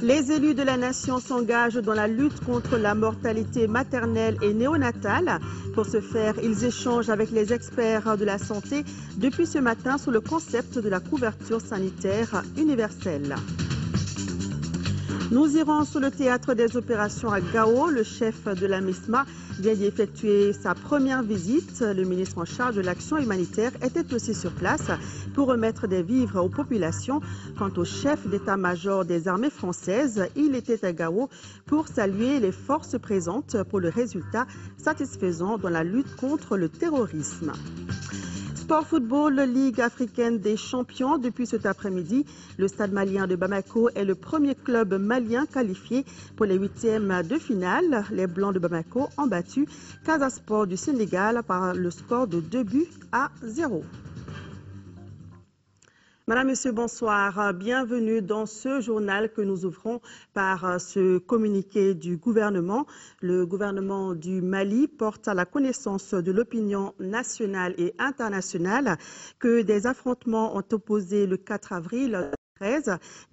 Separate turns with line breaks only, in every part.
Les élus de la nation s'engagent dans la lutte contre la mortalité maternelle et néonatale. Pour ce faire, ils échangent avec les experts de la santé depuis ce matin sur le concept de la couverture sanitaire universelle. Nous irons sur le théâtre des opérations à Gao. Le chef de la MISMA vient d'y effectuer sa première visite. Le ministre en charge de l'action humanitaire était aussi sur place pour remettre des vivres aux populations. Quant au chef d'état-major des armées françaises, il était à Gao pour saluer les forces présentes pour le résultat satisfaisant dans la lutte contre le terrorisme. Sport football, Ligue africaine des champions. Depuis cet après-midi, le Stade malien de Bamako est le premier club malien qualifié pour les huitièmes de finale. Les Blancs de Bamako ont battu Casa Sport du Sénégal par le score de 2-0. Madame, Monsieur, bonsoir. Bienvenue dans ce journal que nous ouvrons par ce communiqué du gouvernement. Le gouvernement du Mali porte à la connaissance de l'opinion nationale et internationale que des affrontements ont opposé le 4 avril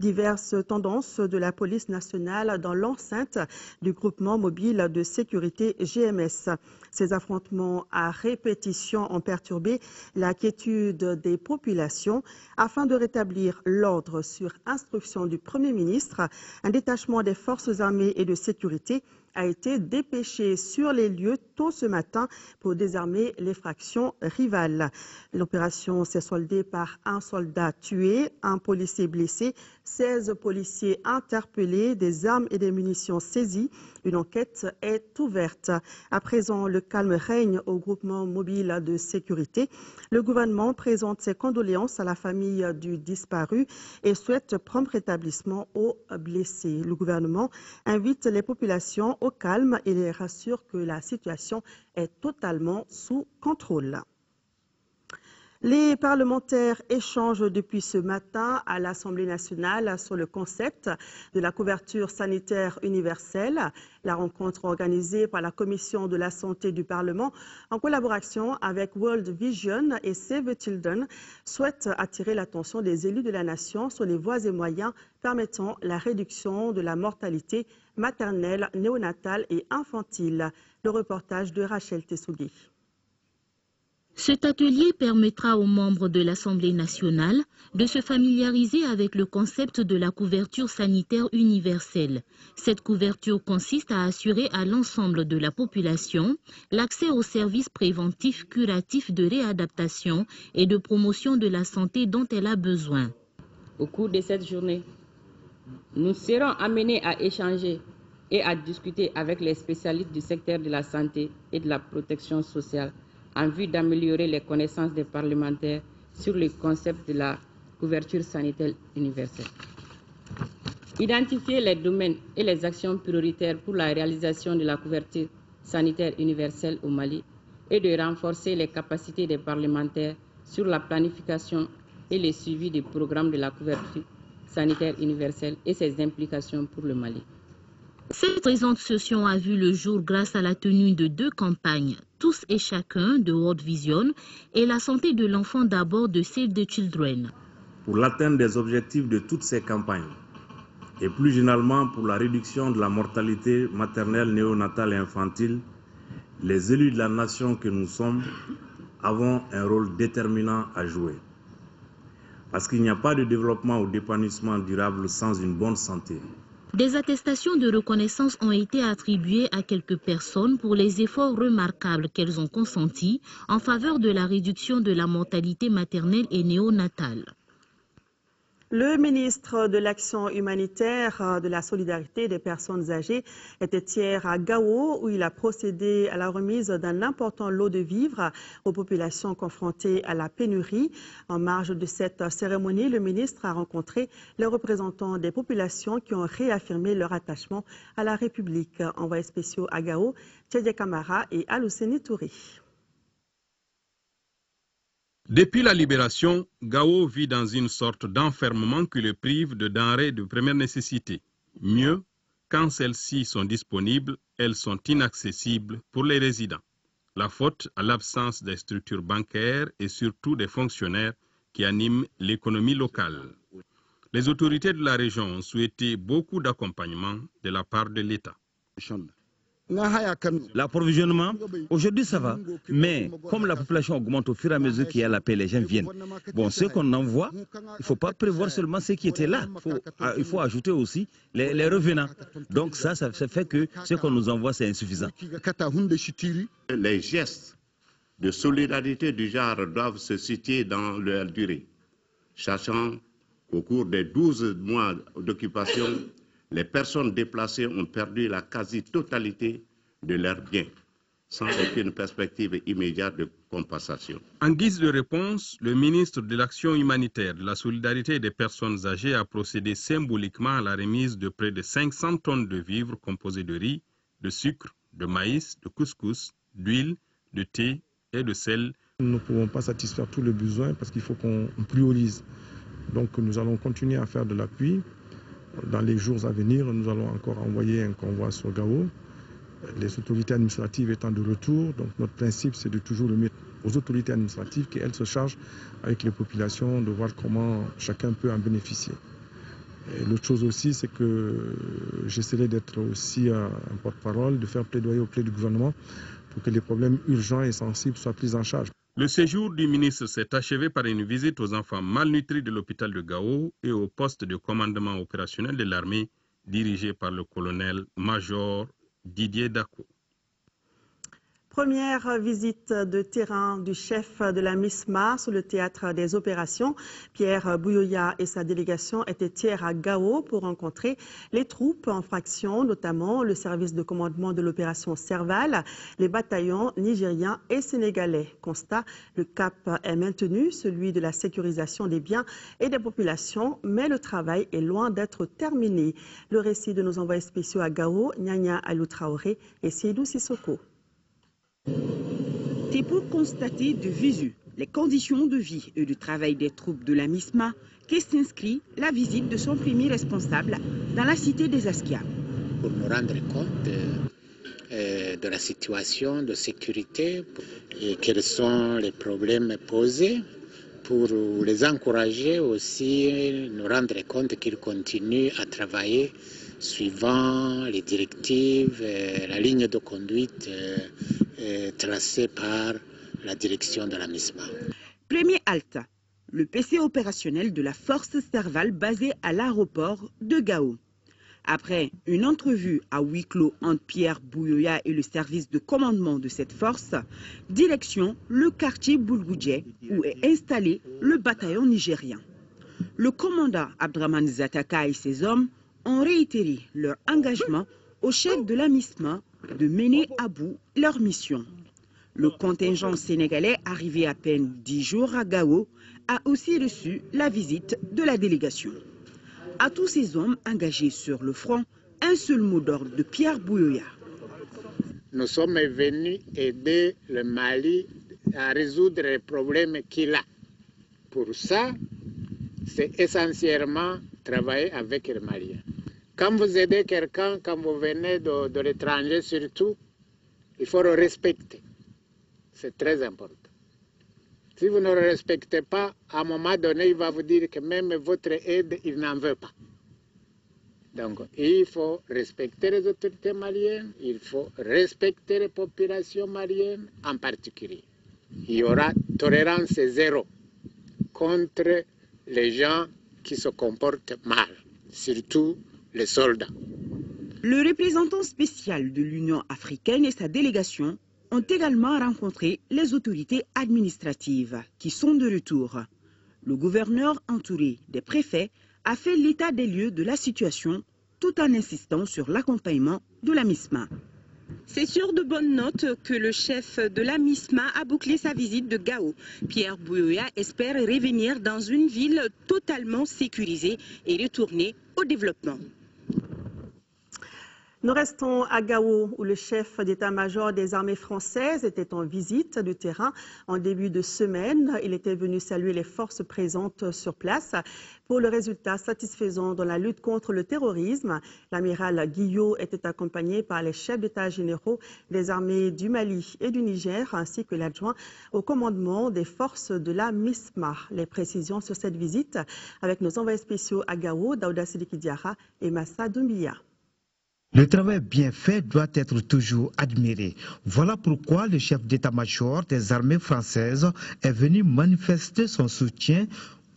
diverses tendances de la police nationale dans l'enceinte du groupement mobile de sécurité GMS. Ces affrontements à répétition ont perturbé la quiétude des populations. Afin de rétablir l'ordre sur instruction du Premier ministre, un détachement des forces armées et de sécurité a été dépêché sur les lieux tôt ce matin pour désarmer les fractions rivales. L'opération s'est soldée par un soldat tué, un policier blessé, 16 policiers interpellés, des armes et des munitions saisies. Une enquête est ouverte. À présent, le calme règne au groupement mobile de sécurité. Le gouvernement présente ses condoléances à la famille du disparu et souhaite prompt rétablissement aux blessés. Le gouvernement invite les populations au calme et les rassure que la situation est totalement sous contrôle. Les parlementaires échangent depuis ce matin à l'Assemblée nationale sur le concept de la couverture sanitaire universelle. La rencontre organisée par la Commission de la santé du Parlement en collaboration avec World Vision et Save the Children souhaite attirer l'attention des élus de la nation sur les voies et moyens permettant la réduction de la mortalité maternelle, néonatale et infantile. Le reportage de Rachel Tessougui.
Cet atelier permettra aux membres de l'Assemblée nationale de se familiariser avec le concept de la couverture sanitaire universelle. Cette couverture consiste à assurer à l'ensemble de la population l'accès aux services préventifs, curatifs, de réadaptation et de promotion de la santé dont elle a besoin.
Au cours de cette journée, nous serons amenés à échanger et à discuter avec les spécialistes du secteur de la santé et de la protection sociale en vue d'améliorer les connaissances des parlementaires sur le concept de la couverture sanitaire universelle. Identifier les domaines et les actions prioritaires pour la réalisation de la couverture sanitaire universelle au Mali et de renforcer les capacités des parlementaires sur la planification et le suivi du programme de la couverture sanitaire universelle et ses implications pour le Mali.
Cette présente session a vu le jour grâce à la tenue de 2 campagnes, Tous et chacun de World Vision et la santé de l'enfant d'abord de Save the Children.
Pour l'atteinte des objectifs de toutes ces campagnes et plus généralement pour la réduction de la mortalité maternelle, néonatale et infantile, les élus de la nation que nous sommes avons un rôle déterminant à jouer. Parce qu'il n'y a pas de développement ou d'épanouissement durable sans une bonne santé.
Des attestations de reconnaissance ont été attribuées à quelques personnes pour les efforts remarquables qu'elles ont consentis en faveur de la réduction de la mortalité maternelle et néonatale.
Le ministre de l'Action humanitaire, de la solidarité des personnes âgées était hier à Gao où il a procédé à la remise d'un important lot de vivres aux populations confrontées à la pénurie. En marge de cette cérémonie, le ministre a rencontré les représentants des populations qui ont réaffirmé leur attachement à la République. Envoyés spéciaux à Gao, Tchèdje Kamara et Alousseni Touré.
Depuis la libération, Gao vit dans une sorte d'enfermement qui le prive de denrées de première nécessité. Mieux, quand celles-ci sont disponibles, elles sont inaccessibles pour les résidents. La faute à l'absence des structures bancaires et surtout des fonctionnaires qui animent l'économie locale. Les autorités de la région ont souhaité beaucoup d'accompagnement de la part de l'État.
L'approvisionnement, aujourd'hui ça va, mais comme la population augmente au fur et à mesure qu'il y a la paix, les gens viennent. Bon, ce qu'on envoie, il ne faut pas prévoir seulement ce qui était là, il faut ajouter aussi les revenants. Donc ça fait que ce qu'on nous envoie, c'est insuffisant.
Les gestes de solidarité du genre doivent se situer dans leur durée, sachant qu'au cours des 12 mois d'occupation, les personnes déplacées ont perdu la quasi-totalité de leurs biens, sans aucune perspective immédiate de compensation.
En guise de réponse, le ministre de l'Action humanitaire, de la solidarité et des personnes âgées a procédé symboliquement à la remise de près de 500 tonnes de vivres composés de riz, de sucre, de maïs, de couscous, d'huile, de thé et de sel.
Nous ne pouvons pas satisfaire tous les besoins parce qu'il faut qu'on priorise. Donc nous allons continuer à faire de l'appui. Dans les jours à venir, nous allons encore envoyer un convoi sur Gao. Les autorités administratives étant de retour, donc notre principe c'est de toujours le mettre aux autorités administratives qu'elles se chargent avec les populations de voir comment chacun peut en bénéficier. L'autre chose aussi, c'est que j'essaierai d'être aussi un porte-parole, de faire plaidoyer auprès du gouvernement pour que les problèmes urgents et sensibles soient pris en charge.
Le séjour du ministre s'est achevé par une visite aux enfants malnutris de l'hôpital de Gao et au poste de commandement opérationnel de l'armée dirigé par le colonel-major Didier Dako.
Première visite de terrain du chef de la MISMA sur le théâtre des opérations. Pierre Buyoya et sa délégation étaient hier à Gao pour rencontrer les troupes en fraction, notamment le service de commandement de l'opération Serval, les bataillons nigériens et sénégalais. Constat, le cap est maintenu, celui de la sécurisation des biens et des populations, mais le travail est loin d'être terminé. Le récit de nos envoyés spéciaux à Gao, Nyanya Alou Traoré et Seydou Sissoko.
C'est pour constater de visu les conditions de vie et de travail des troupes de la MISMA que s'inscrit la visite de son premier responsable dans la cité des Askia.
Pour nous rendre compte de la situation de sécurité et quels sont les problèmes posés, pour les encourager aussi, nous rendre compte qu'ils continuent à travailler suivant les directives, la ligne de conduite tracée par la direction de la MISMA.
Premier halte, le PC opérationnel de la force Serval basée à l'aéroport de Gao. Après une entrevue à huis clos entre Pierre Buyoya et le service de commandement de cette force, direction le quartier Boulgoudje où est installé le bataillon nigérien. Le commandant Abdraman Zataka et ses hommes ont réitéré leur engagement au chef de la MISMA de mener à bout leur mission. Le contingent sénégalais, arrivé à peine 10 jours à Gao, a aussi reçu la visite de la délégation. À tous ces hommes engagés sur le front, un seul mot d'ordre de Pierre Buyoya.
Nous sommes venus aider le Mali à résoudre les problèmes qu'il a. Pour ça, c'est essentiellement travailler avec les Maliens. Quand vous aidez quelqu'un, quand vous venez de l'étranger surtout, il faut le respecter. C'est très important. Si vous ne le respectez pas, à un moment donné, il va vous dire que même votre aide, il n'en veut pas. Donc, il faut respecter les autorités maliennes, il faut respecter les populations maliennes en particulier. Il y aura tolérance zéro contre les gens qui se comportent mal, surtout les soldats.
Le représentant spécial de l'Union africaine et sa délégation ont également rencontré les autorités administratives qui sont de retour. Le gouverneur, entouré des préfets, a fait l'état des lieux de la situation tout en insistant sur l'accompagnement de la MISMA. C'est sur de bonnes notes que le chef de la MISMA a bouclé sa visite de Gao. Pierre Buyoya espère revenir dans une ville totalement sécurisée et retourner au développement.
Nous restons à Gao, où le chef d'état-major des armées françaises était en visite du terrain en début de semaine. Il était venu saluer les forces présentes sur place pour le résultat satisfaisant dans la lutte contre le terrorisme. L'amiral Guillot était accompagné par les chefs d'état généraux des armées du Mali et du Niger, ainsi que l'adjoint au commandement des forces de la MISMA. Les précisions sur cette visite avec nos envoyés spéciaux à Gao, Daouda Sidiki Diarra et Massa Doumbia.
Le travail bien fait doit être toujours admiré. Voilà pourquoi le chef d'état-major des armées françaises est venu manifester son soutien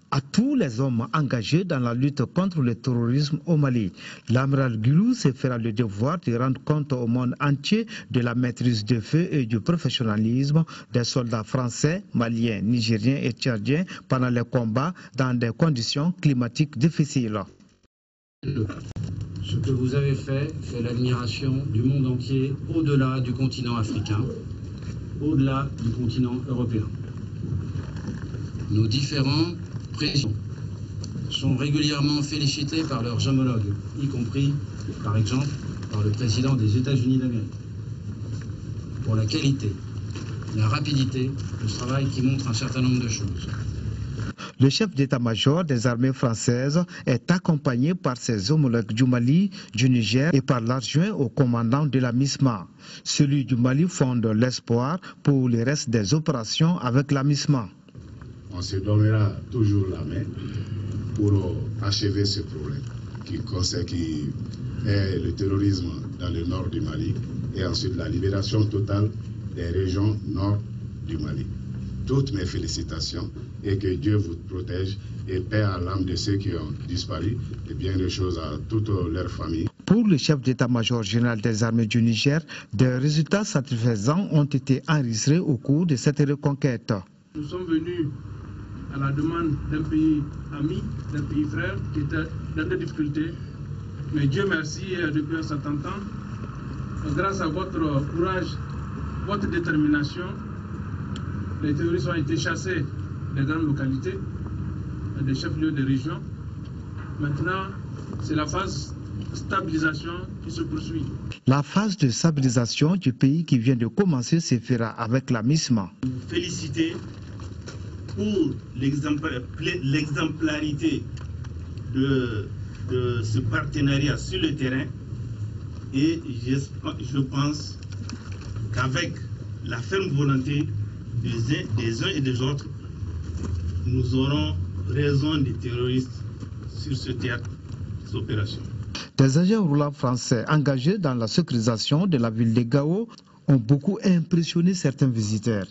à tous les hommes engagés dans la lutte contre le terrorisme au Mali. L'amiral Guillot se fera le devoir de rendre compte au monde entier de la maîtrise de feu et du professionnalisme des soldats français, maliens, nigériens et tchadiens pendant les combats dans des conditions climatiques difficiles.
Ce que vous avez fait l'admiration du monde entier, au-delà du continent africain, au-delà du continent européen. Nos différents présidents sont régulièrement félicités par leurs homologues, y compris, par exemple, par le président des États-Unis d'Amérique, pour la qualité, la rapidité de ce travail qui montre un certain nombre de choses.
Le chef d'état-major des armées françaises est accompagné par ses homologues du Mali, du Niger et par l'adjoint au commandant de la MISMA. Celui du Mali fonde l'espoir pour le reste des opérations avec la MISMA.
On se donnera toujours la main pour achever ce problème qui est le terrorisme dans le nord du Mali et ensuite la libération totale des régions nord du Mali. Toutes mes félicitations et que Dieu vous protège et paix à l'âme de ceux qui ont disparu et bien des choses à toutes leurs familles.
Pour le chef d'état-major général des armées du Niger, des résultats satisfaisants ont été enregistrés au cours de cette reconquête.
Nous sommes venus à la demande d'un pays ami, d'un pays frère qui était dans des difficultés. Mais Dieu merci, depuis un certain temps, grâce à votre courage, votre détermination, les terroristes ont été chassés des grandes localités, des chefs-lieux de région. Maintenant, c'est la phase de stabilisation qui se poursuit.
La phase de stabilisation du pays qui vient de commencer se fera avec la MISMA.
Féliciter pour l'exemplarité de ce partenariat sur le terrain et je pense qu'avec la ferme volonté des uns et des autres, nous aurons raison des terroristes sur ce théâtre d'opération.
Des agents roulants français engagés dans la sécurisation de la ville de Gao ont beaucoup impressionné certains visiteurs.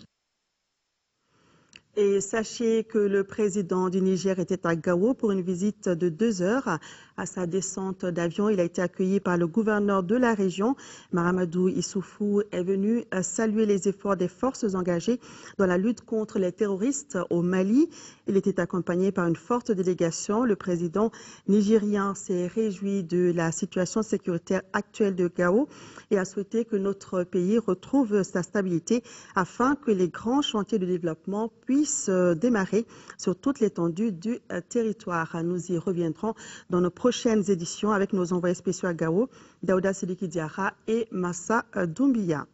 Et sachez que le président du Niger était à Gao pour une visite de 2 heures. À sa descente d'avion, il a été accueilli par le gouverneur de la région. Mahamadou Issoufou est venu saluer les efforts des forces engagées dans la lutte contre les terroristes au Mali. Il était accompagné par une forte délégation. Le président nigérien s'est réjoui de la situation sécuritaire actuelle de Gao et a souhaité que notre pays retrouve sa stabilité afin que les grands chantiers de développement puissent démarrer sur toute l'étendue du territoire. Nous y reviendrons dans nos prochaines éditions avec nos envoyés spéciaux à Gao, Daouda Sidiki Diarra et Massa Doumbia.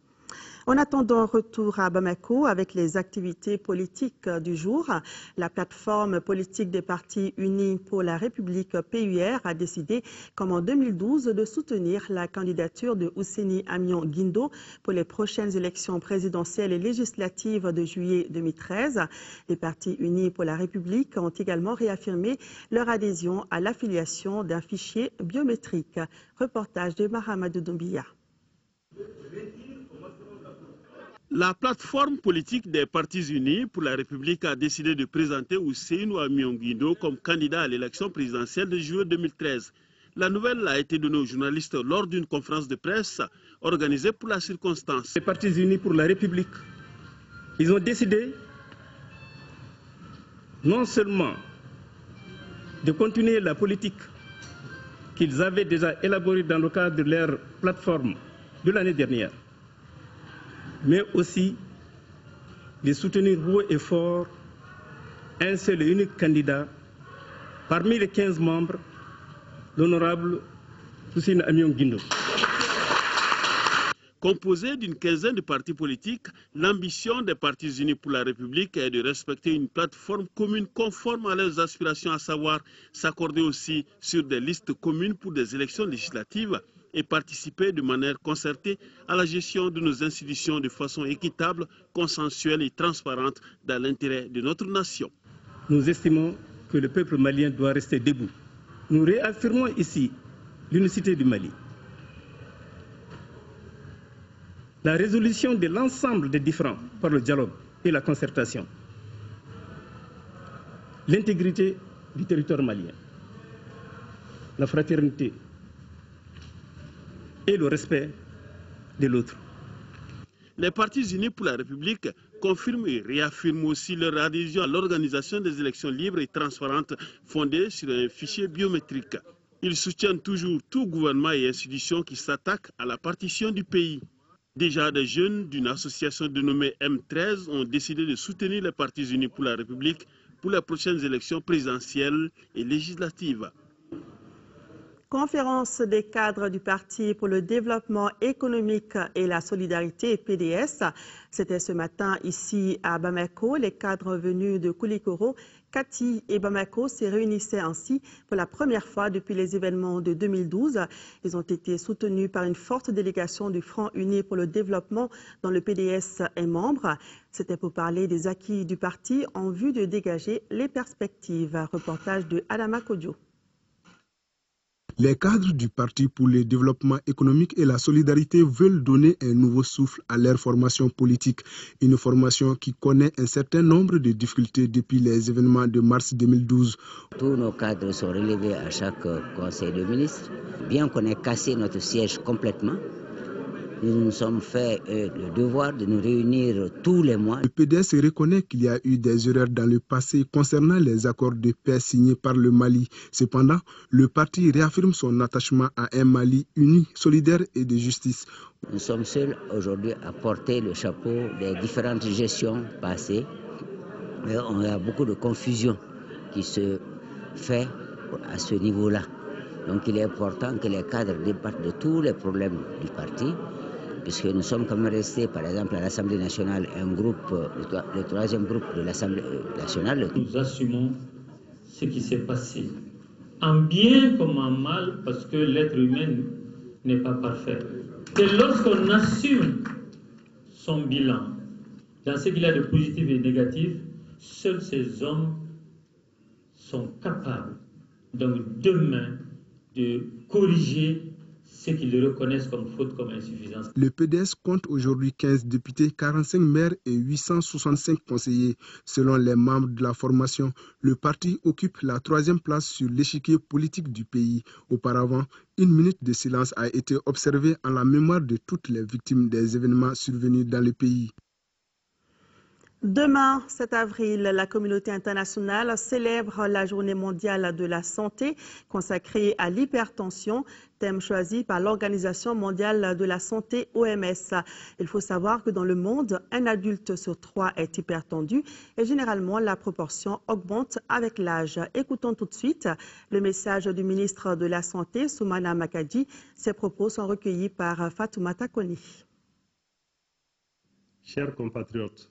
En attendant, retour à Bamako avec les activités politiques du jour. La plateforme politique des partis unis pour la République PUR a décidé, comme en 2012, de soutenir la candidature de Ousseini Amion Guindo pour les prochaines élections présidentielles et législatives de juillet 2013. Les partis unis pour la République ont également réaffirmé leur adhésion à l'affiliation d'un fichier biométrique. Reportage de Mahamadou Doumbia.
La plateforme politique des partis unis pour la République a décidé de présenter Ousseini Amion Guindo comme candidat à l'élection présidentielle de juillet 2013. La nouvelle a été donnée aux journalistes lors d'une conférence de presse organisée pour la circonstance.
Les partis unis pour la République, ils ont décidé non seulement de continuer la politique qu'ils avaient déjà élaborée dans le cadre de leur plateforme de l'année dernière, mais aussi de soutenir haut et fort un seul et unique candidat parmi les 15 membres, l'honorable Ousseini Amion Guindo.
Composé d'une quinzaine de partis politiques, l'ambition des Partis unis pour la République est de respecter une plateforme commune conforme à leurs aspirations, à savoir s'accorder aussi sur des listes communes pour des élections législatives et participer de manière concertée à la gestion de nos institutions de façon équitable, consensuelle et transparente dans l'intérêt de notre nation.
Nous estimons que le peuple malien doit rester debout. Nous réaffirmons ici l'unicité du Mali. La résolution de l'ensemble des différends par le dialogue et la concertation, l'intégrité du territoire malien, la fraternité et le respect de l'autre.
Les Partis unis pour la République confirment et réaffirment aussi leur adhésion à l'organisation des élections libres et transparentes fondées sur un fichier biométrique. Ils soutiennent toujours tout gouvernement et institution qui s'attaquent à la partition du pays. Déjà, des jeunes d'une association dénommée M13 ont décidé de soutenir les Partis unis pour la République pour les prochaines élections présidentielles et législatives.
Conférence des cadres du Parti pour le développement économique et la solidarité, PDS. C'était ce matin ici à Bamako. Les cadres venus de Koulikoro, Kati et Bamako se réunissaient ainsi pour la première fois depuis les événements de 2012. Ils ont été soutenus par une forte délégation du Front uni pour le développement dont le PDS est membre. C'était pour parler des acquis du parti en vue de dégager les perspectives. Reportage de Adama Kodjo.
Les cadres du Parti pour le développement économique et la solidarité veulent donner un nouveau souffle à leur formation politique. Une formation qui connaît un certain nombre de difficultés depuis les événements de mars 2012.
Tous nos cadres sont relevés à chaque conseil de ministres. Bien qu'on ait cassé notre siège complètement, nous nous sommes fait le devoir de nous réunir tous les mois.
Le PDS reconnaît qu'il y a eu des erreurs dans le passé concernant les accords de paix signés par le Mali. Cependant, le parti réaffirme son attachement à un Mali uni, solidaire et de justice.
Nous sommes seuls aujourd'hui à porter le chapeau des différentes gestions passées. Et on a beaucoup de confusion qui se fait à ce niveau-là. Donc il est important que les cadres débattent de tous les problèmes du parti, puisque nous sommes quand même restés, par exemple, à l'Assemblée nationale, un groupe, le troisième groupe de l'Assemblée nationale.
Nous assumons ce qui s'est passé, en bien comme en mal, parce que l'être humain n'est pas parfait. C'est lorsqu'on assume son bilan, dans ce qu'il y a de positif et de négatif, seuls ces hommes sont capables, donc demain, de corriger ce qu'ils reconnaissent comme faute, comme insuffisance.
Le PDS compte aujourd'hui 15 députés, 45 maires et 865 conseillers. Selon les membres de la formation, le parti occupe la 3e place sur l'échiquier politique du pays. Auparavant, 1 minute de silence a été observée en la mémoire de toutes les victimes des événements survenus dans le pays.
Demain, 7 avril, la communauté internationale célèbre la Journée mondiale de la santé consacrée à l'hypertension, thème choisi par l'Organisation mondiale de la santé, OMS. Il faut savoir que dans le monde, un adulte sur 3 est hypertendu et généralement la proportion augmente avec l'âge. Écoutons tout de suite le message du ministre de la Santé, Soumana Makadji. Ses propos sont recueillis par Fatoumata Koni.
Chers compatriotes,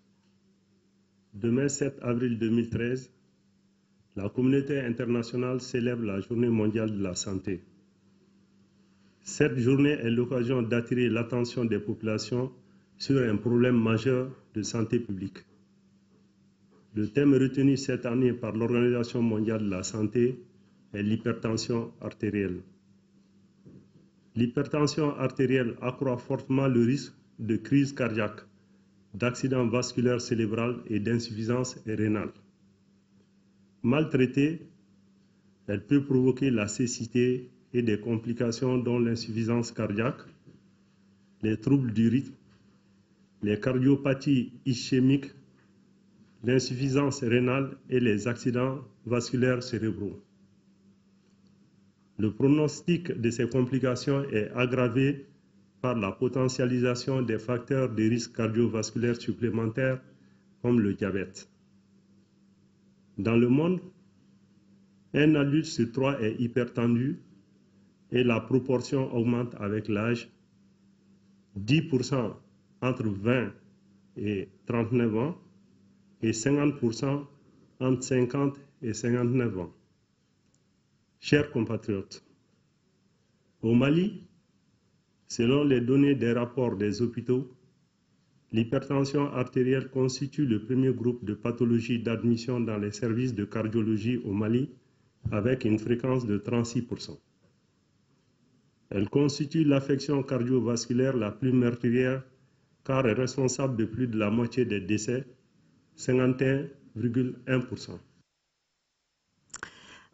demain 7 avril 2013, la communauté internationale célèbre la Journée mondiale de la santé. Cette journée est l'occasion d'attirer l'attention des populations sur un problème majeur de santé publique. Le thème retenu cette année par l'Organisation mondiale de la santé est l'hypertension artérielle. L'hypertension artérielle accroît fortement le risque de crise cardiaque, d'accident vasculaire cérébral et d'insuffisance rénale. Mal traitée, elle peut provoquer la cécité et des complications dont l'insuffisance cardiaque, les troubles du rythme, les cardiopathies ischémiques, l'insuffisance rénale et les accidents vasculaires cérébraux. Le pronostic de ces complications est aggravé par la potentialisation des facteurs de risque cardiovasculaire supplémentaires comme le diabète. Dans le monde, un adulte sur 3 est hypertendu et la proportion augmente avec l'âge. 10% entre 20 et 39 ans et 50% entre 50 et 59 ans. Chers compatriotes, au Mali, selon les données des rapports des hôpitaux, l'hypertension artérielle constitue le premier groupe de pathologies d'admission dans les services de cardiologie au Mali, avec une fréquence de 36%. Elle constitue l'affection cardiovasculaire la plus meurtrière car elle est responsable de plus de la moitié des décès, 51,1%.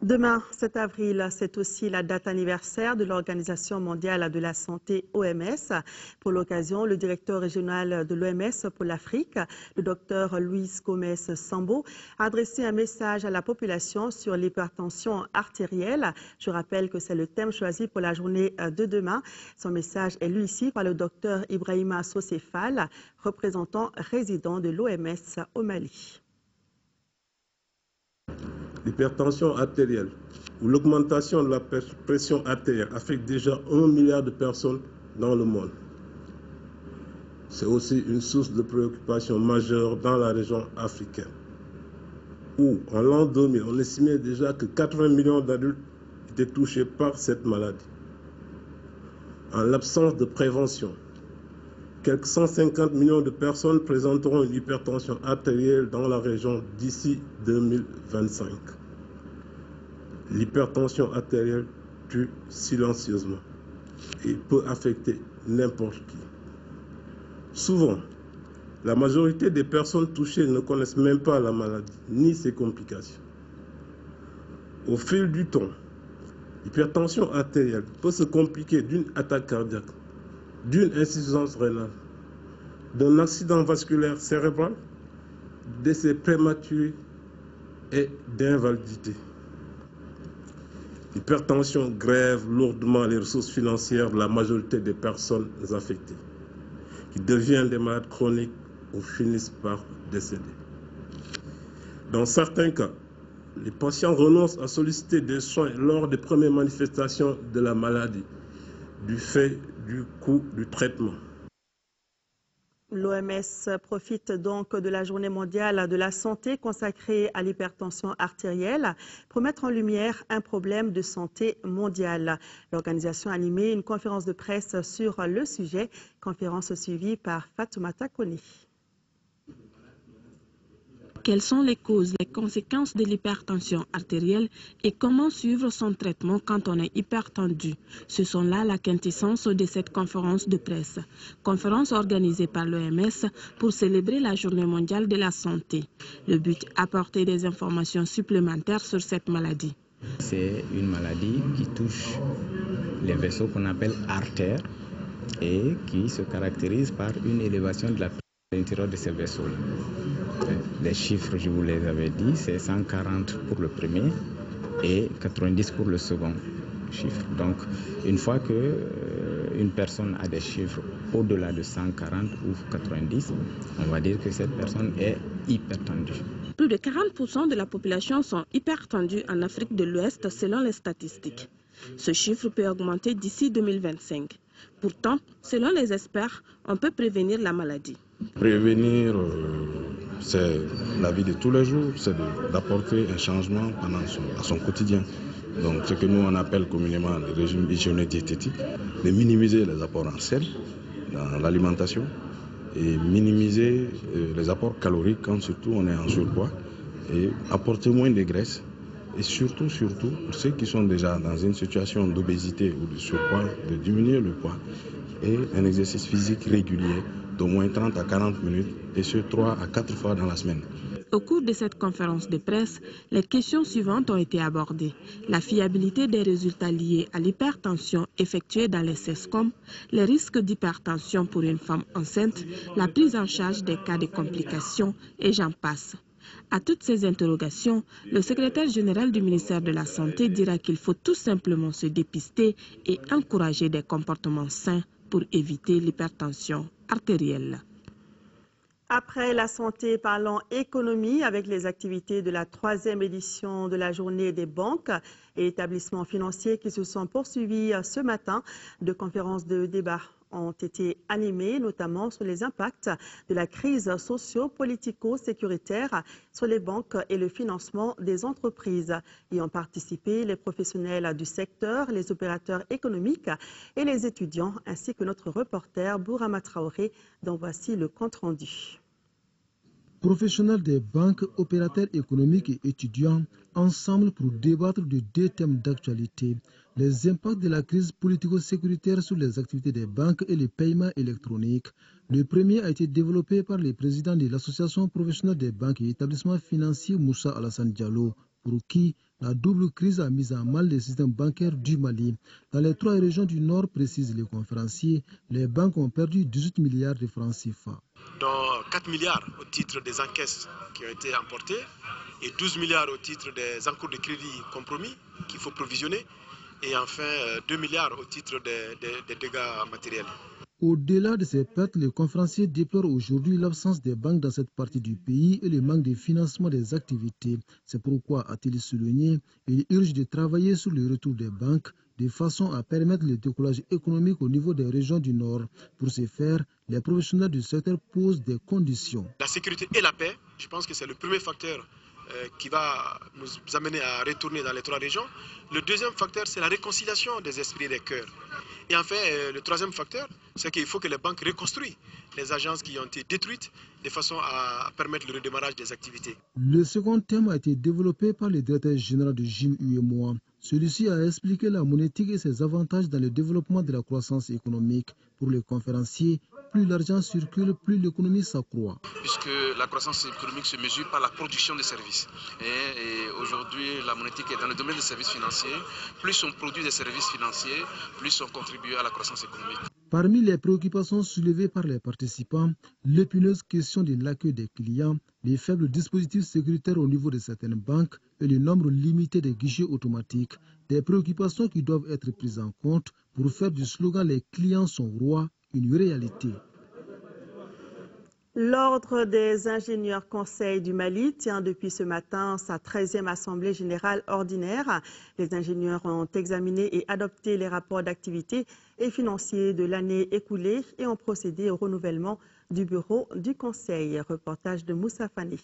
Demain, 7 avril, c'est aussi la date anniversaire de l'Organisation mondiale de la santé OMS. Pour l'occasion, le directeur régional de l'OMS pour l'Afrique, le docteur Luis Gomez Sambo, a adressé un message à la population sur l'hypertension artérielle. Je rappelle que c'est le thème choisi pour la journée de demain. Son message est lu ici par le docteur Ibrahima Sosefal, représentant résident de l'OMS au Mali.
L'hypertension artérielle ou l'augmentation de la pression artérielle affecte déjà 1 milliard de personnes dans le monde. C'est aussi une source de préoccupation majeure dans la région africaine, où en l'an 2000, on estimait déjà que 80 millions d'adultes étaient touchés par cette maladie. En l'absence de prévention, quelques 150 millions de personnes présenteront une hypertension artérielle dans la région d'ici 2025. L'hypertension artérielle tue silencieusement et peut affecter n'importe qui. Souvent, la majorité des personnes touchées ne connaissent même pas la maladie ni ses complications. Au fil du temps, l'hypertension artérielle peut se compliquer d'une attaque cardiaque, d'une insuffisance rénale, d'un accident vasculaire cérébral, décès prématuré et d'invalidité. L'hypertension grève lourdement les ressources financières de la majorité des personnes affectées, qui deviennent des malades chroniques ou finissent par décéder. Dans certains cas, les patients renoncent à solliciter des soins lors des premières manifestations de la maladie, du fait du coût du traitement.
L'OMS profite donc de la journée mondiale de la santé consacrée à l'hypertension artérielle pour mettre en lumière un problème de santé mondiale. L'organisation a animé une conférence de presse sur le sujet, conférence suivie par Fatoumata Kone.
Quelles sont les causes, les conséquences de l'hypertension artérielle et comment suivre son traitement quand on est hypertendu? Ce sont là la quintessence de cette conférence de presse. Conférence organisée par l'OMS pour célébrer la Journée mondiale de la santé. Le but, apporter des informations supplémentaires sur cette maladie.
C'est une maladie qui touche les vaisseaux qu'on appelle artères et qui se caractérise par une élévation de la pression à l'intérieur de ces vaisseaux. Les chiffres, je vous les avais dit, c'est 140 pour le premier et 90 pour le second chiffre. Donc, une fois qu'une personne a des chiffres au-delà de 140 ou 90, on va dire que cette personne est hypertendue.
Plus de 40% de la population sont hypertendues en Afrique de l'Ouest selon les statistiques. Ce chiffre peut augmenter d'ici 2025. Pourtant, selon les experts, on peut prévenir la maladie.
Prévenir, c'est la vie de tous les jours, c'est d'apporter un changement à son quotidien. Donc ce que nous on appelle communément le régime hygiéno-diététique, de minimiser les apports en sel dans l'alimentation et minimiser les apports caloriques quand surtout on est en surpoids et apporter moins de graisse. Et surtout, pour ceux qui sont déjà dans une situation d'obésité ou de surpoids, de diminuer le poids et un exercice physique régulier d'au moins 30 à 40 minutes et ce 3 à 4 fois dans la semaine.
Au cours de cette conférence de presse, les questions suivantes ont été abordées. La fiabilité des résultats liés à l'hypertension effectués dans les CESCOM, les risques d'hypertension pour une femme enceinte, la prise en charge des cas de complications et j'en passe. À toutes ces interrogations, le secrétaire général du ministère de la Santé dira qu'il faut tout simplement se dépister et encourager des comportements sains pour éviter l'hypertension artérielle.
Après la santé, parlons économie avec les activités de la 3e édition de la journée des banques et établissements financiers qui se sont poursuivies ce matin. 2 conférences de débat ont été animés, notamment sur les impacts de la crise socio-politico-sécuritaire sur les banques et le financement des entreprises. Y ont participé les professionnels du secteur, les opérateurs économiques et les étudiants, ainsi que notre reporter Bourama Traoré, dont voici le compte-rendu.
Professionnels des banques, opérateurs économiques et étudiants, ensemble pour débattre de deux thèmes d'actualité: les impacts de la crise politico-sécuritaire sur les activités des banques et les paiements électroniques. Le premier a été développé par le président de l'Association professionnelle des banques et établissements financiers, Moussa Alassane Diallo, pour qui la double crise a mis à mal les systèmes bancaires du Mali. Dans les 3 régions du Nord, précisent les conférenciers, les banques ont perdu 18 milliards de francs CFA.
Dont 4 milliards au titre des encaisses qui ont été emportées et 12 milliards au titre des encours de crédit compromis qu'il faut provisionner et enfin 2 milliards au titre des dégâts matériels.
Au-delà de ces pertes, les conférenciers déplorent aujourd'hui l'absence des banques dans cette partie du pays et le manque de financement des activités. C'est pourquoi, a-t-il souligné, il urge de travailler sur le retour des banques de façon à permettre le décollage économique au niveau des régions du Nord. Pour ce faire, les professionnels du secteur posent des conditions.
La sécurité et la paix, je pense que c'est le premier facteur qui va nous amener à retourner dans les 3 régions. Le deuxième facteur, c'est la réconciliation des esprits et des cœurs. Et enfin, le troisième facteur, c'est qu'il faut que les banques reconstruisent les agences qui ont été détruites de façon à permettre le redémarrage des activités.
Le second thème a été développé par le directeur général de Jim UEMOA. Celui-ci a expliqué la monétique et ses avantages dans le développement de la croissance économique. Pour les conférenciers, plus l'argent circule, plus l'économie s'accroît.
Puisque la croissance économique se mesure par la production de services. Et aujourd'hui, la monétique est dans le domaine des services financiers. Plus on produit des services financiers, plus on contribue à la croissance économique.
Parmi les préoccupations soulevées par les participants, l'épineuse question de l'accueil des clients, les faibles dispositifs sécuritaires au niveau de certaines banques et le nombre limité des guichets automatiques. Des préoccupations qui doivent être prises en compte pour faire du slogan « Les clients sont rois » une réalité.
L'Ordre des ingénieurs conseils du Mali tient depuis ce matin sa 13e Assemblée générale ordinaire. Les ingénieurs ont examiné et adopté les rapports d'activité et financiers de l'année écoulée et ont procédé au renouvellement du bureau du Conseil. Reportage de Moussa Fani.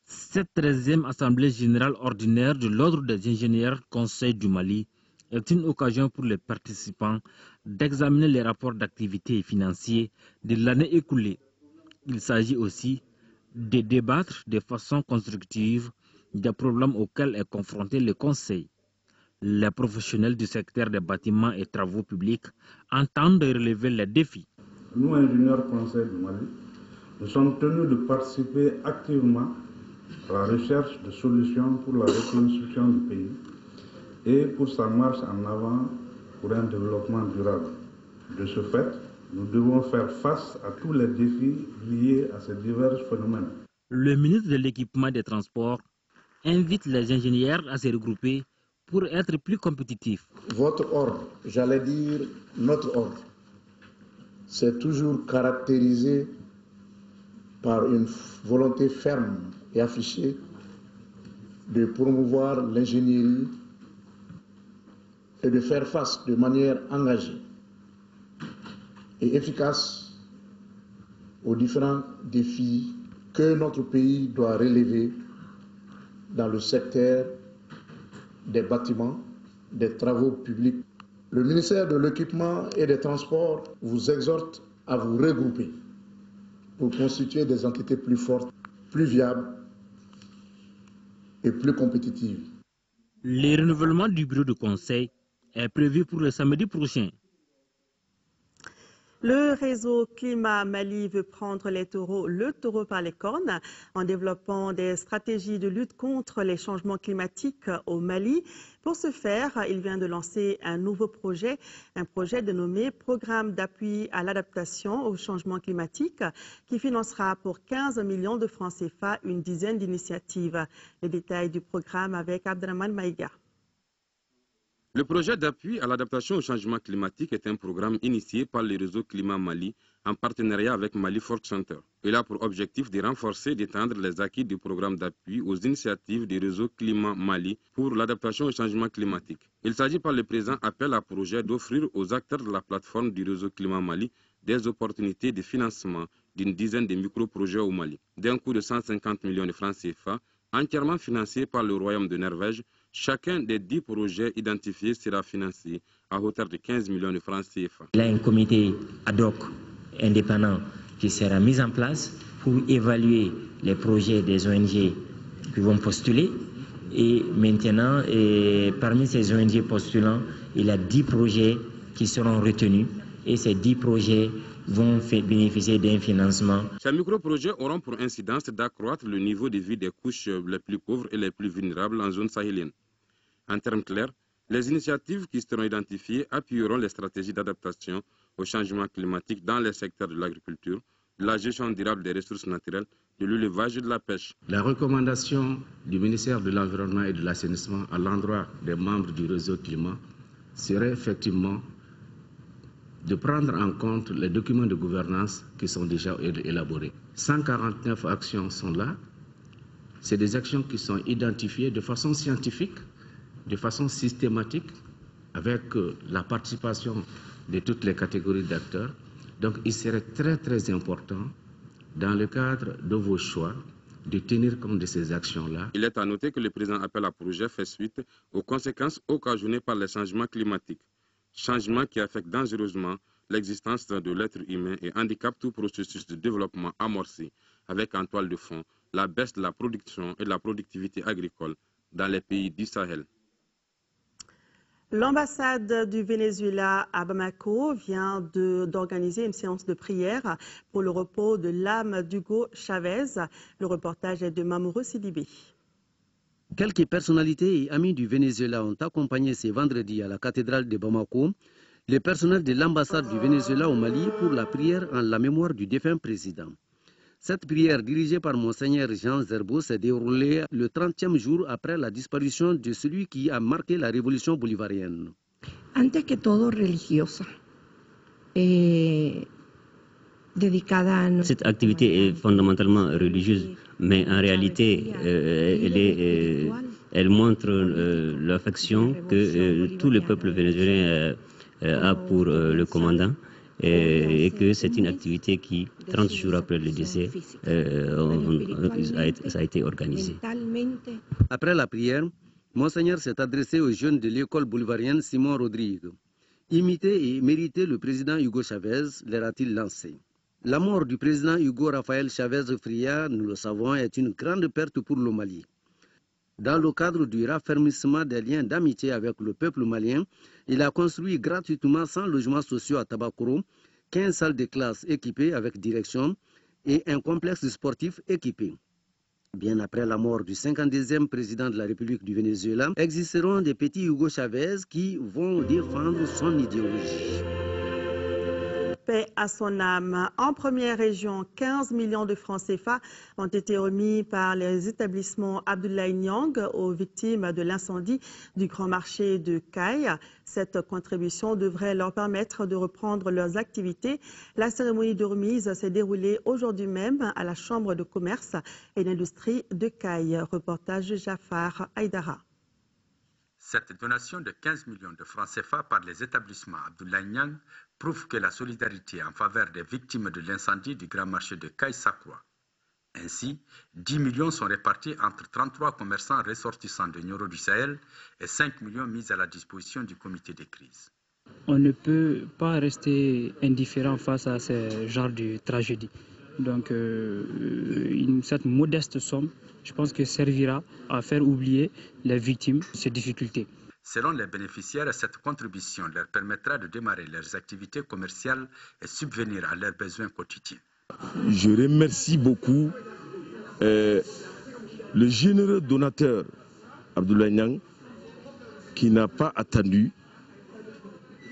Cette 13e Assemblée générale ordinaire de l'Ordre des ingénieurs conseils du Mali est une occasion pour les participants d'examiner les rapports d'activité et financiers de l'année écoulée. Il s'agit aussi de débattre de façon constructive des problèmes auxquels est confronté le Conseil. Les professionnels du secteur des bâtiments et travaux publics entendent relever les défis.
Nous, ingénieurs conseils du Mali, nous sommes tenus de participer activement à la recherche de solutions pour la reconstruction du pays et pour sa marche en avant pour un développement durable. De ce fait, nous devons faire face à tous les défis liés à ces divers phénomènes.
Le ministre de l'Équipement des Transports invite les ingénieurs à se regrouper pour être plus compétitifs.
Votre ordre, j'allais dire notre ordre, c'est toujours caractérisé par une volonté ferme et affichée de promouvoir l'ingénierie et de faire face de manière engagée et efficace aux différents défis que notre pays doit relever dans le secteur des bâtiments, des travaux publics. Le ministère de l'Équipement et des Transports vous exhorte à vous regrouper pour constituer des entités plus fortes, plus viables et plus compétitives.
Le renouvellement du bureau de conseil est prévu pour le samedi prochain.
Le réseau Climat Mali veut prendre le taureau par les cornes en développant des stratégies de lutte contre les changements climatiques au Mali. Pour ce faire, il vient de lancer un nouveau projet, un projet dénommé Programme d'appui à l'adaptation au changement climatique qui financera pour 15 millions de francs CFA une dizaine d'initiatives. Les détails du programme avec Abdraman Maïga.
Le projet d'appui à l'adaptation au changement climatique est un programme initié par le réseau Climat Mali en partenariat avec Mali Fork Center. Il a pour objectif de renforcer et d'étendre les acquis du programme d'appui aux initiatives du réseau Climat Mali pour l'adaptation au changement climatique. Il s'agit par le présent appel à projet d'offrir aux acteurs de la plateforme du réseau Climat Mali des opportunités de financement d'une dizaine de micro-projets au Mali, d'un coût de 150 millions de francs CFA, entièrement financés par le Royaume de Norvège. Chacun des 10 projets identifiés sera financé à hauteur de 15 millions de francs CFA.
Il y a un comité ad hoc indépendant qui sera mis en place pour évaluer les projets des ONG qui vont postuler. Et maintenant, parmi ces ONG postulants, il y a 10 projets qui seront retenus. Et ces 10 projets vont bénéficier d'un financement.
Ces micro-projets auront pour incidence d'accroître le niveau de vie des couches les plus pauvres et les plus vulnérables en zone sahélienne. En termes clairs, les initiatives qui seront identifiées appuieront les stratégies d'adaptation au changement climatique dans les secteurs de l'agriculture, de la gestion durable des ressources naturelles, de l'élevage et de la pêche.
La recommandation du ministère de l'Environnement et de l'Assainissement à l'endroit des membres du réseau climat serait effectivement de prendre en compte les documents de gouvernance qui sont déjà élaborés. 149 actions sont là. C'est des actions qui sont identifiées de façon scientifique, de façon systématique, avec la participation de toutes les catégories d'acteurs. Donc il serait très important, dans le cadre de vos choix, de tenir compte de ces actions-là.
Il est à noter que le présent appel à projet fait suite aux conséquences occasionnées par les changements climatiques. Changements qui affectent dangereusement l'existence de l'être humain et handicapent tout processus de développement amorcé, avec en toile de fond la baisse de la production et de la productivité agricole dans les pays du Sahel.
L'ambassade du Venezuela à Bamako vient d'organiser une séance de prière pour le repos de l'âme d'Hugo Chavez. Le reportage est de Mamourou Sidibé.
Quelques personnalités et amis du Venezuela ont accompagné ce vendredi à la cathédrale de Bamako le personnel de l'ambassade du Venezuela au Mali pour la prière en la mémoire du défunt président. Cette prière dirigée par Monseigneur Jean Zerbo s'est déroulée le 30e jour après la disparition de celui qui a marqué la révolution bolivarienne.
Antes que todo religiosa.
Cette activité est fondamentalement religieuse, mais en réalité, elle montre l'affection que tout le peuple vénézuélien a pour le commandant et que c'est une activité qui, 30 jours après le décès, ça a été organisé.
Après la prière, Monseigneur s'est adressé aux jeunes de l'école bolivarienne Simon Rodrigue. Imiter et mériter le président Hugo Chavez, leur a-t-il lancé. La mort du président Hugo Rafael Chavez Fria, nous le savons, est une grande perte pour le Mali. Dans le cadre du raffermissement des liens d'amitié avec le peuple malien, il a construit gratuitement 100 logements sociaux à Tabakoro, 15 salles de classe équipées avec direction et un complexe sportif équipé. Bien après la mort du 52e président de la République du Venezuela, existeront des petits Hugo Chavez qui vont défendre son idéologie.
Paix à son âme. En première région, 15 millions de francs CFA ont été remis par les établissements Abdoulaye Niang aux victimes de l'incendie du grand marché de Caille. Cette contribution devrait leur permettre de reprendre leurs activités. La cérémonie de remise s'est déroulée aujourd'hui même à la Chambre de commerce et d'industrie de Caille. Reportage de Jafar Aïdara.
Cette donation de 15 millions de francs CFA par les établissements Abdoulaye Niang prouve que la solidarité en faveur des victimes de l'incendie du grand marché de Caille s'accroît. Ainsi, 10 millions sont répartis entre 33 commerçants ressortissants de Nioro du Sahel et 5 millions mis à la disposition du comité de crise.
On ne peut pas rester indifférent face à ce genre de tragédie. Donc, cette modeste somme, je pense que servira à faire oublier les victimes de ces difficultés.
Selon les bénéficiaires, cette contribution leur permettra de démarrer leurs activités commerciales et subvenir à leurs besoins quotidiens.
Je remercie beaucoup le généreux donateur Abdoulaye Niang qui n'a pas attendu,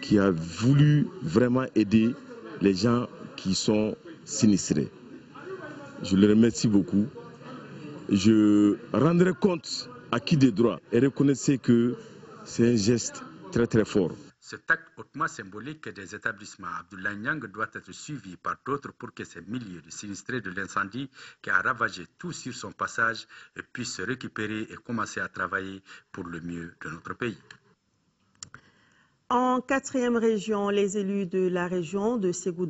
qui a voulu vraiment aider les gens qui sont sinistrés. Je le remercie beaucoup. Je rendrai compte à qui des droits et reconnaissez que c'est un geste très très fort.
Cet acte hautement symbolique des établissements Abdoulaye Niang doit être suivi par d'autres pour que ces milliers de sinistrés de l'incendie qui a ravagé tout sur son passage puissent se récupérer et commencer à travailler pour le mieux de notre pays.
En 4e région, les élus de la région de Ségou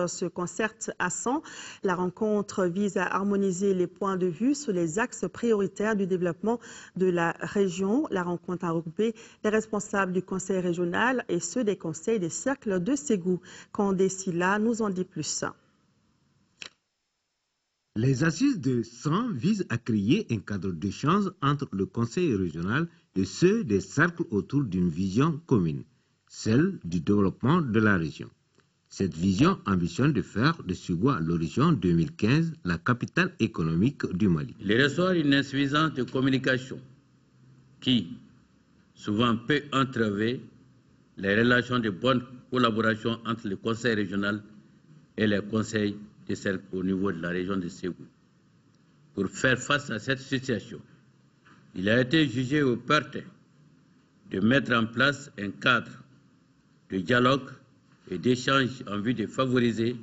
se concertent à 100. La rencontre vise à harmoniser les points de vue sur les axes prioritaires du développement de la région. La rencontre a regroupé les responsables du conseil régional et ceux des conseils des cercles de Ségou. Kandé Silla nous en dit plus.
Les assises de 100 visent à créer un cadre d'échange entre le conseil régional et ceux des cercles autour d'une vision commune, celle du développement de la région. Cette vision ambitionne de faire de Ségou à l'horizon 2015 la capitale économique du Mali.
Il ressort une insuffisance de communication qui souvent peut entraver les relations de bonne collaboration entre le conseil régional et les conseils des cercles au niveau de la région de Ségou. Pour faire face à cette situation, il a été jugé opportun de mettre en place un cadre de dialogue et d'échange en vue de favoriser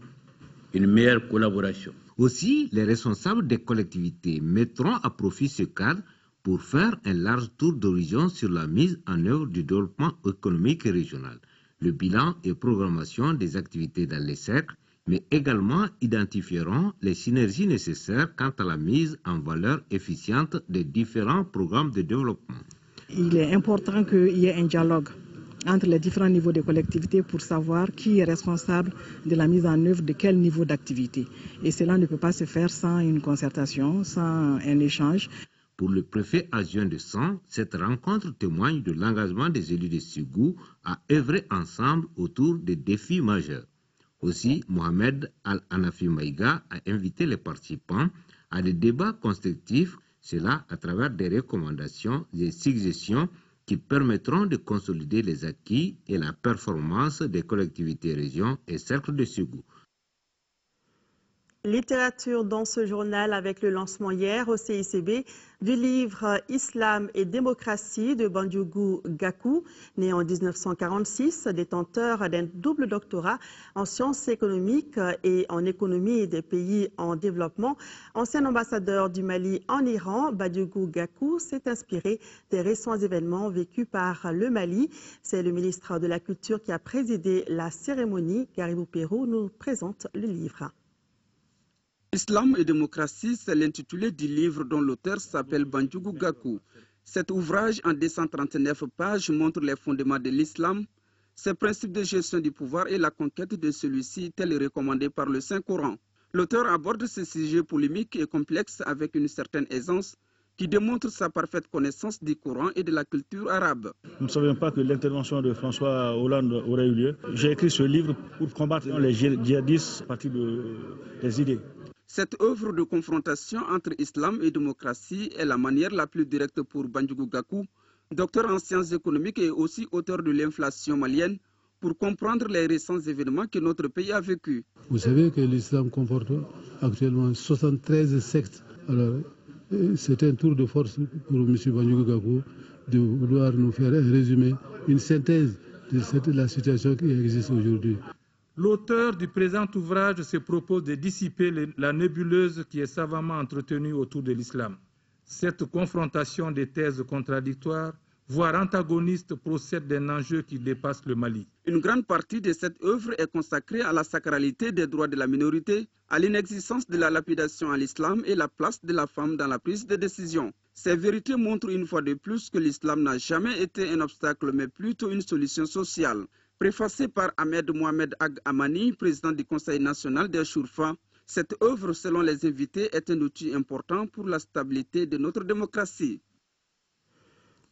une meilleure collaboration.
Aussi, les responsables des collectivités mettront à profit ce cadre pour faire un large tour d'horizon sur la mise en œuvre du développement économique régional, le bilan et programmation des activités dans les cercles, mais également identifieront les synergies nécessaires quant à la mise en valeur efficiente des différents programmes de développement.
Il est important qu'il y ait un dialogue entre les différents niveaux de collectivités pour savoir qui est responsable de la mise en œuvre de quel niveau d'activité. Et cela ne peut pas se faire sans une concertation, sans un échange.
Pour le préfet adjoint de 100, cette rencontre témoigne de l'engagement des élus de Ségou à œuvrer ensemble autour des défis majeurs. Aussi, Mohamed Al-Hanafi Maïga a invité les participants à des débats constructifs, cela à travers des recommandations et suggestions qui permettront de consolider les acquis et la performance des collectivités régions et cercles de Ségou.
Littérature dans ce journal avec le lancement hier au CICB du livre Islam et démocratie de Bandiougou Gakou, né en 1946, détenteur d'un double doctorat en sciences économiques et en économie des pays en développement. Ancien ambassadeur du Mali en Iran, Bandiougou Gakou s'est inspiré des récents événements vécus par le Mali. C'est le ministre de la Culture qui a présidé la cérémonie. Garibou Pérou nous présente le livre.
Islam et démocratie, c'est l'intitulé du livre dont l'auteur s'appelle Bandiougou Gakou. Cet ouvrage en 239 pages montre les fondements de l'islam, ses principes de gestion du pouvoir et la conquête de celui-ci, tel recommandé par le Saint-Coran. L'auteur aborde ce sujet polémique et complexe avec une certaine aisance qui démontre sa parfaite connaissance du Coran et de la culture arabe.
Nous ne savions pas que l'intervention de François Hollande aurait eu lieu. J'ai écrit ce livre pour combattre les djihadistes à partir des idées.
Cette œuvre de confrontation entre islam et démocratie est la manière la plus directe pour Bandiougou Gakou, docteur en sciences économiques et aussi auteur de l'inflation malienne, pour comprendre les récents événements que notre pays a vécus.
Vous savez que l'islam comporte actuellement 73 sectes. Alors, c'est un tour de force pour M. Bandiougou Gakou de vouloir nous faire un résumé, une synthèse de la situation qui existe aujourd'hui.
L'auteur du présent ouvrage se propose de dissiper la nébuleuse qui est savamment entretenue autour de l'islam. Cette confrontation des thèses contradictoires, voire antagonistes, procède d'un enjeu qui dépasse le Mali.
Une grande partie de cette œuvre est consacrée à la sacralité des droits de la minorité, à l'inexistence de la lapidation à l'islam et la place de la femme dans la prise de décision. Ces vérités montrent une fois de plus que l'islam n'a jamais été un obstacle, mais plutôt une solution sociale. Préfacée par Ahmed Mohamed Ag Amani, président du Conseil national des Chourfa, cette œuvre, selon les invités, est un outil important pour la stabilité de notre démocratie.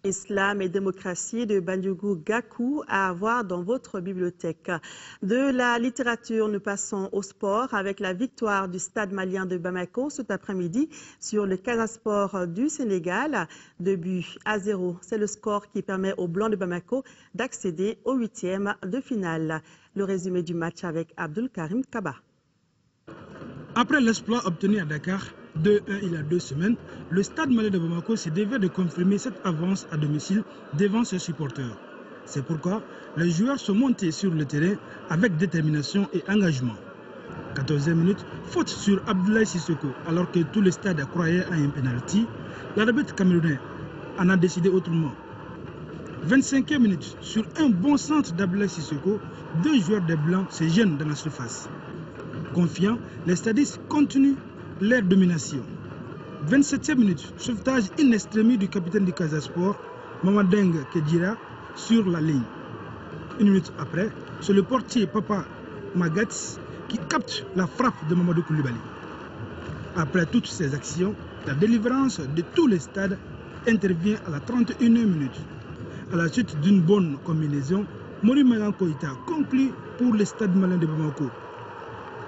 Islam et démocratie de Bandiougou Gakou à avoir dans votre bibliothèque. De la littérature, nous passons au sport avec la victoire du Stade malien de Bamako cet après-midi sur le Casa Sport du Sénégal. 2-0. C'est le score qui permet aux Blancs de Bamako d'accéder au 8e de finale. Le résumé du match avec Abdul Karim Kaba.
Après l'exploit obtenu à Dakar, 2-1 il y a 2 semaines, le Stade malien de Bamako se devait de confirmer cette avance à domicile devant ses supporters. C'est pourquoi les joueurs sont montés sur le terrain avec détermination et engagement. 14e minute, faute sur Abdoulaye Sissoko alors que tout le stade croyait à un penalty. L'arbitre camerounais en a décidé autrement. 25e minute, sur un bon centre d'Abdoulaye Sissoko, 2 joueurs des Blancs se gênent dans la surface. Confiants, les stadistes continuent leur domination. 27e minute, sauvetage in extremis du capitaine du Casa Sport, Mamadeng Kedira, sur la ligne. 1 minute après, c'est le portier Papa Magats qui capte la frappe de Mamadou Koulibaly. Après toutes ces actions, la délivrance de tous les stades intervient à la 31e minute. À la suite d'une bonne combinaison, Mori Magan Koïta conclut pour le stade malien de Bamako.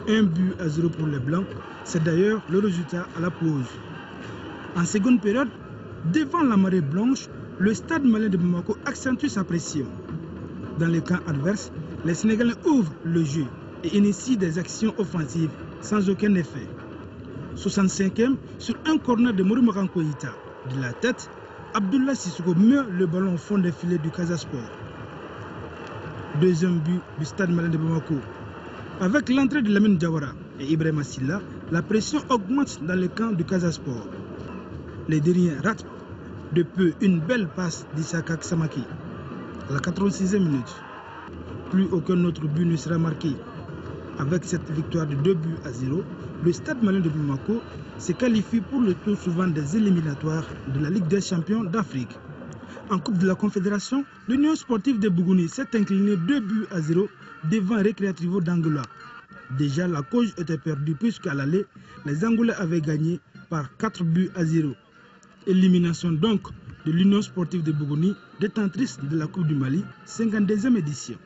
1-0 pour les Blancs, c'est d'ailleurs le résultat à la pause. En seconde période, devant la marée blanche, le stade malien de Bamako accentue sa pression. Dans le camp adverse, les Sénégalais ouvrent le jeu et initient des actions offensives sans aucun effet. 65e, sur un corner de Mori Magan Koïta, de la tête, Abdoulaye Sissoko met le ballon au fond des filets du Casa Sport. Deuxième but du stade malien de Bamako. Avec l'entrée de Lamine Diawara et Ibrahima Silla, la pression augmente dans le camp du Casa Sport. Les derniers ratent de peu une belle passe d'Issaka Samaki. À la 86e minute, plus aucun autre but ne sera marqué. Avec cette victoire de 2-0, le stade malien de Bamako se qualifie pour le tour suivant des éliminatoires de la Ligue des champions d'Afrique. En Coupe de la Confédération, l'Union sportive de Bougouni s'est inclinée 2-0 devant Recreativo d'Angola. Déjà, la cause était perdue puisqu'à l'aller, les Angolais avaient gagné par 4-0. Élimination donc de l'Union sportive de Bougouni, détentrice de la Coupe du Mali, 52e édition.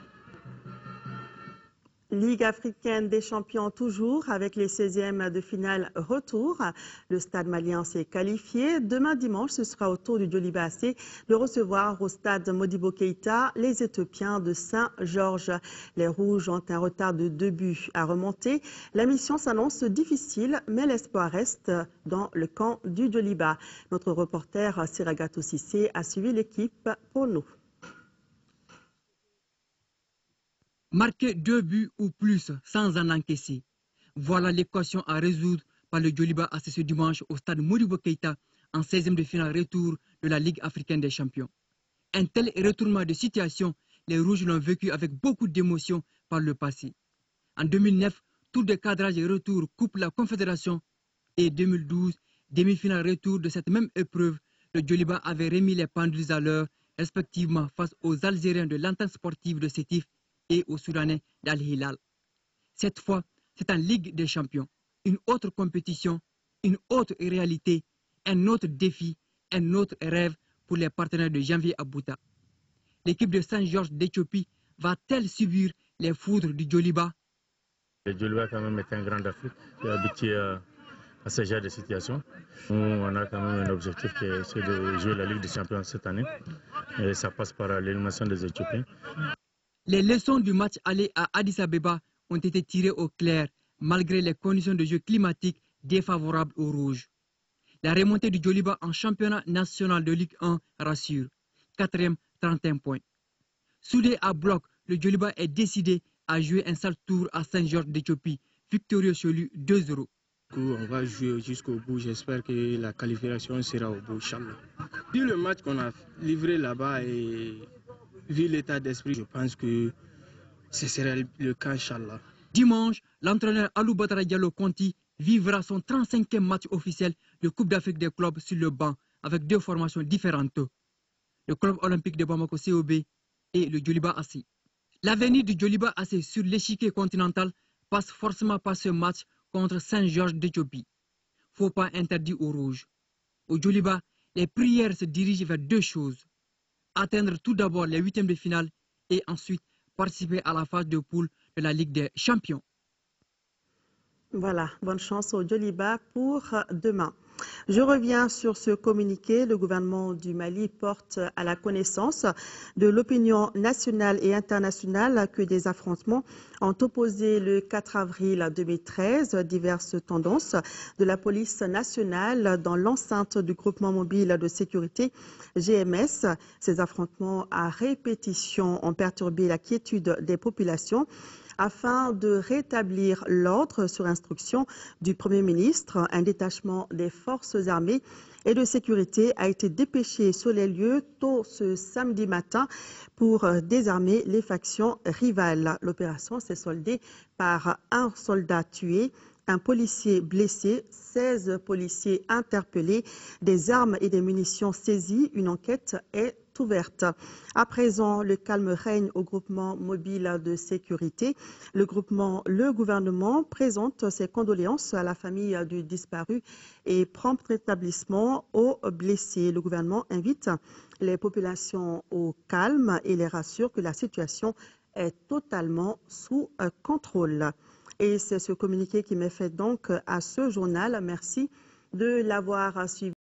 Ligue africaine des champions toujours avec les 16e de finale retour. Le stade malien s'est qualifié. Demain dimanche, ce sera au tour du Djoliba AC de recevoir au stade Modibo Keïta les Éthiopiens de Saint-Georges. Les Rouges ont un retard de 2 buts à remonter. La mission s'annonce difficile, mais l'espoir reste dans le camp du Djoliba. Notre reporter Siragato Sissé a suivi l'équipe pour nous.
Marquer 2 buts ou plus sans en encaisser. Voilà l'équation à résoudre par le Djoliba AC ce dimanche au stade Modibo Keïta en 16e de finale retour de la Ligue africaine des champions. Un tel retournement de situation, les Rouges l'ont vécu avec beaucoup d'émotion par le passé. En 2009, tour de cadrage et retour coupe la Confédération et 2012, demi-finale retour de cette même épreuve, le Djoliba avait remis les pendules à l'heure respectivement face aux Algériens de l'entente sportive de Sétif et aux Soudanais d'Al-Hilal. Cette fois, c'est en Ligue des champions. Une autre compétition, une autre réalité, un autre défi, un autre rêve pour les partenaires de Janvier Abouta. L'équipe de Saint-Georges d'Éthiopie va-t-elle subir les foudres du Djoliba?
Le Djoliba quand même est un grand d'Afrique qui est habitué à ce genre de situation. On a quand même un objectif qui est de jouer la Ligue des champions cette année. Et ça passe par l'élimination des Éthiopiens.
Les leçons du match aller à Addis Abeba ont été tirées au clair malgré les conditions de jeu climatiques défavorables aux Rouges. La remontée du Djoliba en championnat national de Ligue 1 rassure. 4e, 31 points. Soudé à bloc, le Djoliba est décidé à jouer un sale tour à Saint-Georges d'Éthiopie, victorieux sur lui 2-0.
On va jouer jusqu'au bout, j'espère que la qualification sera au bout, Inch'Allah. Vu le match qu'on a livré là-bas et vu l'état d'esprit, je pense que ce sera le cas, Inch'Allah.
Dimanche, l'entraîneur Alou Badara Diallo Conti vivra son 35e match officiel de Coupe d'Afrique des clubs sur le banc avec 2 formations différentes. Le club olympique de Bamako COB et le Djoliba AC. L'avenir du Djoliba AC sur l'échiquier continental passe forcément par ce match contre Saint-Georges d'Éthiopie. Faux pas interdit aux Rouges. Au Djoliba, les prières se dirigent vers 2 choses. Atteindre tout d'abord les 8e de finale et ensuite participer à la phase de poule de la Ligue des champions.
Voilà, bonne chance au Djoliba pour demain. Je reviens sur ce communiqué. Le gouvernement du Mali porte à la connaissance de l'opinion nationale et internationale que des affrontements ont opposé le 4 avril 2013 diverses tendances de la police nationale dans l'enceinte du groupement mobile de sécurité GMS. Ces affrontements à répétition ont perturbé la quiétude des populations. Afin de rétablir l'ordre sur instruction du Premier ministre, un détachement des forces armées et de sécurité a été dépêché sur les lieux tôt ce samedi matin pour désarmer les factions rivales. L'opération s'est soldée par un soldat tué, un policier blessé, 16 policiers interpellés, des armes et des munitions saisies. Une enquête est ouverte. À présent, le calme règne au groupement mobile de sécurité. Le gouvernement présente ses condoléances à la famille du disparu et prompt rétablissement aux blessés. Le gouvernement invite les populations au calme et les rassure que la situation est totalement sous contrôle. Et c'est ce communiqué qui met fait donc à ce journal. Merci de l'avoir suivi.